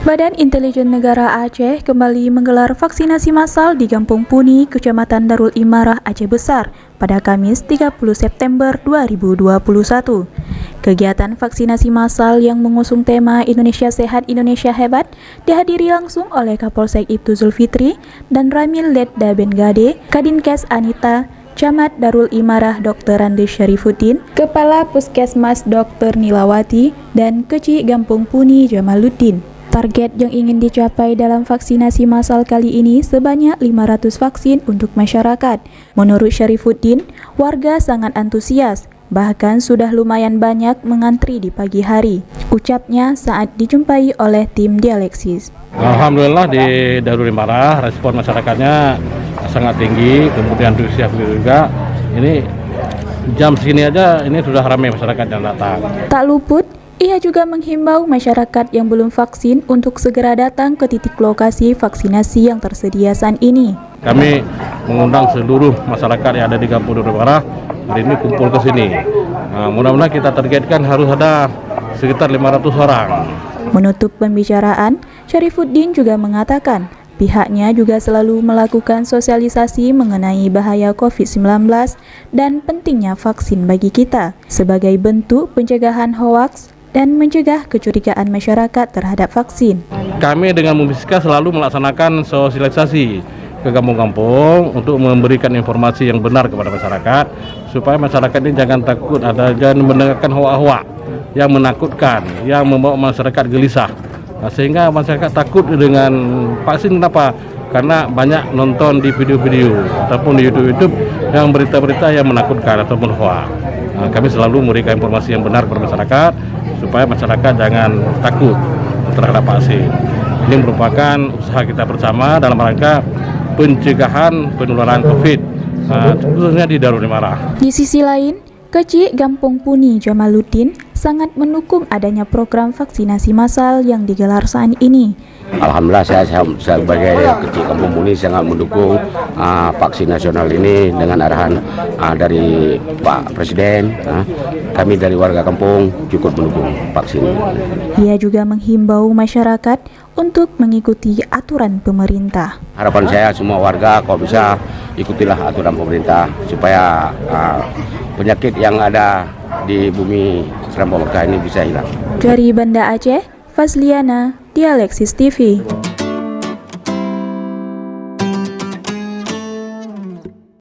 Badan Intelijen Negara Aceh kembali menggelar vaksinasi massal di Kampung Puni, Kecamatan Darul Imarah, Aceh Besar pada Kamis 30 September 2021. Kegiatan vaksinasi massal yang mengusung tema Indonesia Sehat, Indonesia Hebat dihadiri langsung oleh Kapolsek Ibtu Zulfitri dan Ramil Letda Bengade, Kadinkes Anita, Camat Darul Imarah Dr. Randi Syarifuddin, Kepala Puskesmas Dr. Nilawati, dan Kecik Kampung Puni Jamaluddin. Target yang ingin dicapai dalam vaksinasi massal kali ini sebanyak 500 vaksin untuk masyarakat. Menurut Syarifuddin, warga sangat antusias, bahkan sudah lumayan banyak mengantri di pagi hari. Ucapnya saat dijumpai oleh tim dialeksis. Alhamdulillah di Darul Imarah respon masyarakatnya sangat tinggi, kemudian antusias juga. Ini jam segini aja ini sudah ramai masyarakat yang datang. Tak luput, ia juga menghimbau masyarakat yang belum vaksin untuk segera datang ke titik lokasi vaksinasi yang tersedia saat ini. Kami mengundang seluruh masyarakat yang ada di Kampung Darul Imarah hari ini kumpul ke sini. Mudah-mudahan kita targetkan harus ada sekitar 500 orang. Menutup pembicaraan, Syarifuddin juga mengatakan pihaknya juga selalu melakukan sosialisasi mengenai bahaya COVID-19 dan pentingnya vaksin bagi kita sebagai bentuk pencegahan hoaks dan mencegah kecurigaan masyarakat terhadap vaksin. Kami dengan Mubiska selalu melaksanakan sosialisasi ke kampung-kampung untuk memberikan informasi yang benar kepada masyarakat supaya masyarakat ini jangan takut, jangan mendengarkan hoak-hoak yang menakutkan, yang membawa masyarakat gelisah. Sehingga masyarakat takut dengan vaksin. Kenapa? Karena banyak nonton di video-video ataupun di YouTube yang berita-berita yang menakutkan ataupun hoak. Kami selalu memberikan informasi yang benar kepada masyarakat supaya masyarakat jangan takut terhadap vaksin. Ini merupakan usaha kita bersama dalam rangka pencegahan penularan COVID, khususnya di Darul Imarah. Di sisi lain, Kecik Kampung Puni Jamaluddin sangat mendukung adanya program vaksinasi massal yang digelar saat ini. Alhamdulillah saya sebagai Kecik Kampung Puni sangat mendukung vaksin nasional ini dengan arahan dari Pak Presiden. Kami dari warga kampung cukup mendukung vaksin. Ia juga menghimbau masyarakat untuk mengikuti aturan pemerintah. Harapan saya semua warga kalau bisa ikutilah aturan pemerintah supaya penyakit yang ada di bumi Seram Pemerkah ini bisa hilang. Dari Banda Aceh, Fazliana, Dialeksis TV.